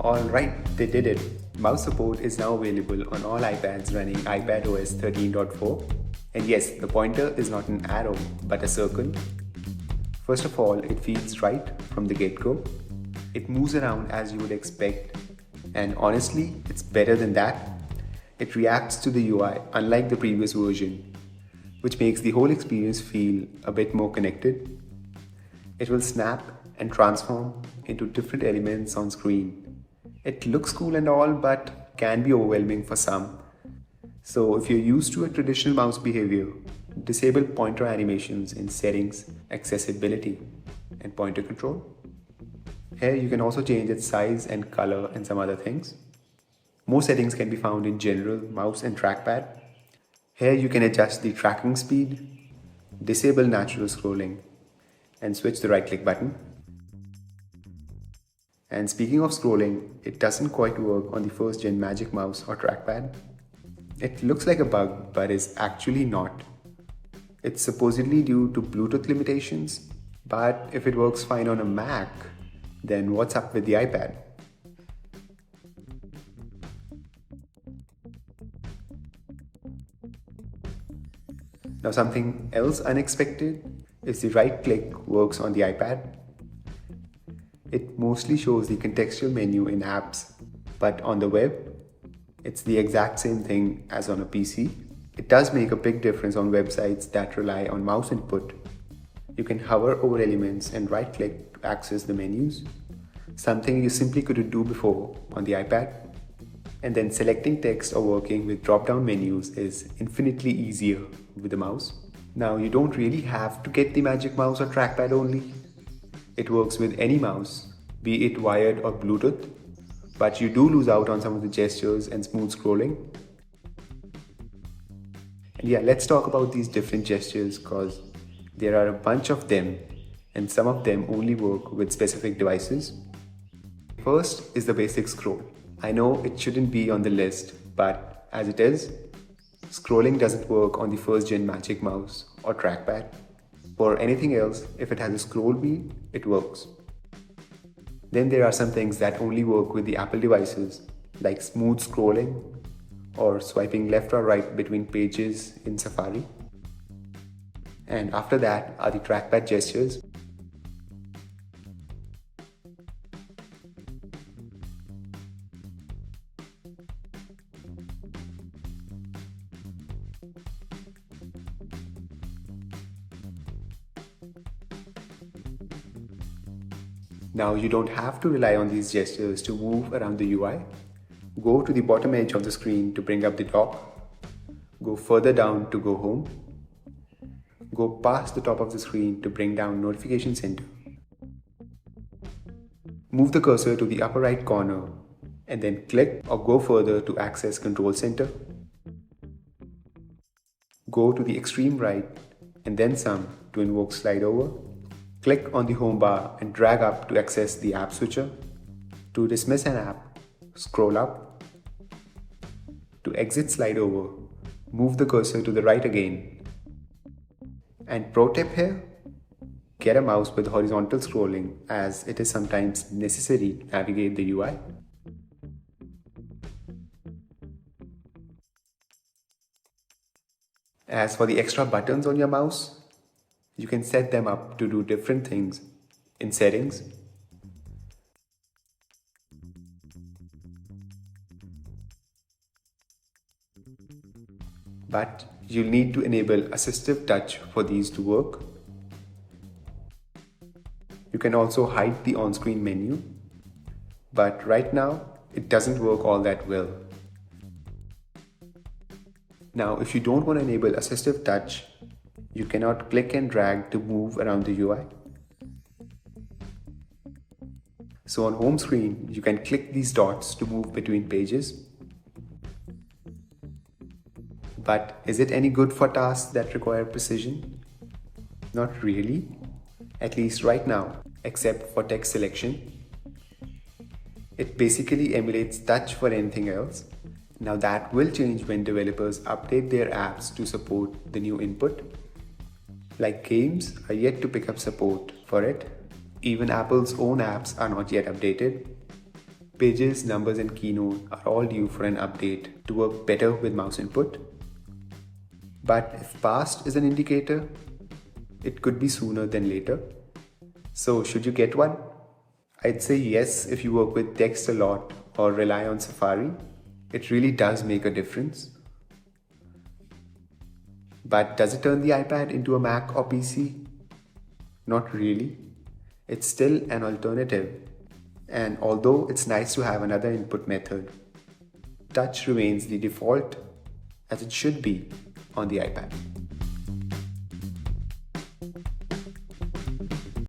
Alright, they did it. Mouse support is now available on all iPads running iPadOS 13.4. And yes, the pointer is not an arrow, but a circle. First of all, it feels right from the get-go. It moves around as you would expect. And honestly, it's better than that. It reacts to the UI unlike the previous version, which makes the whole experience feel a bit more connected. It will snap and transform into different elements on screen. It looks cool and all, but can be overwhelming for some. So if you're used to a traditional mouse behavior, disable pointer animations in settings, accessibility, and pointer control. Here you can also change its size and color and some other things. More settings can be found in general, mouse and trackpad. Here you can adjust the tracking speed, disable natural scrolling, and switch the right click button. And speaking of scrolling, it doesn't quite work on the first gen Magic Mouse or trackpad. It looks like a bug, but is actually not. It's supposedly due to Bluetooth limitations, but if it works fine on a Mac, then what's up with the iPad? Now something else unexpected is the right click works on the iPad. It mostly shows the contextual menu in apps, but on the web, it's the exact same thing as on a PC. It does make a big difference on websites that rely on mouse input. You can hover over elements and right-click to access the menus, something you simply couldn't do before on the iPad. And then selecting text or working with drop-down menus is infinitely easier with the mouse. Now you don't really have to get the Magic Mouse or trackpad only. It works with any mouse, be it wired or Bluetooth, but you do lose out on some of the gestures and smooth scrolling. And yeah, let's talk about these different gestures because there are a bunch of them and some of them only work with specific devices. First is the basic scroll. I know it shouldn't be on the list, but as it is, scrolling doesn't work on the first gen Magic Mouse or trackpad. For anything else, if it has a scroll wheel, it works. Then there are some things that only work with the Apple devices, like smooth scrolling or swiping left or right between pages in Safari. And after that are the trackpad gestures. Now you don't have to rely on these gestures to move around the UI. Go to the bottom edge of the screen to bring up the dock. Go further down to go home. Go past the top of the screen to bring down Notification Center. Move the cursor to the upper right corner and then click or go further to access Control Center. Go to the extreme right and then some to invoke slide over. Click on the home bar and drag up to access the app switcher. To dismiss an app, scroll up. To exit slide over, move the cursor to the right again. And pro tip here, get a mouse with horizontal scrolling as it is sometimes necessary to navigate the UI. As for the extra buttons on your mouse, you can set them up to do different things in settings. But you'll need to enable assistive touch for these to work. You can also hide the on-screen menu, but right now it doesn't work all that well. Now, if you don't want to enable assistive touch, you cannot click and drag to move around the UI. So on home screen, you can click these dots to move between pages. But is it any good for tasks that require precision? Not really, at least right now, except for text selection. It basically emulates touch for anything else. Now that will change when developers update their apps to support the new input. Like games are yet to pick up support for it. Even Apple's own apps are not yet updated. Pages, Numbers and Keynote are all due for an update to work better with mouse input. But if past is an indicator, it could be sooner than later. So should you get one? I'd say yes if you work with text a lot or rely on Safari. It really does make a difference. But does it turn the iPad into a Mac or PC? Not really. It's still an alternative. And although it's nice to have another input method, touch remains the default as it should be on the iPad.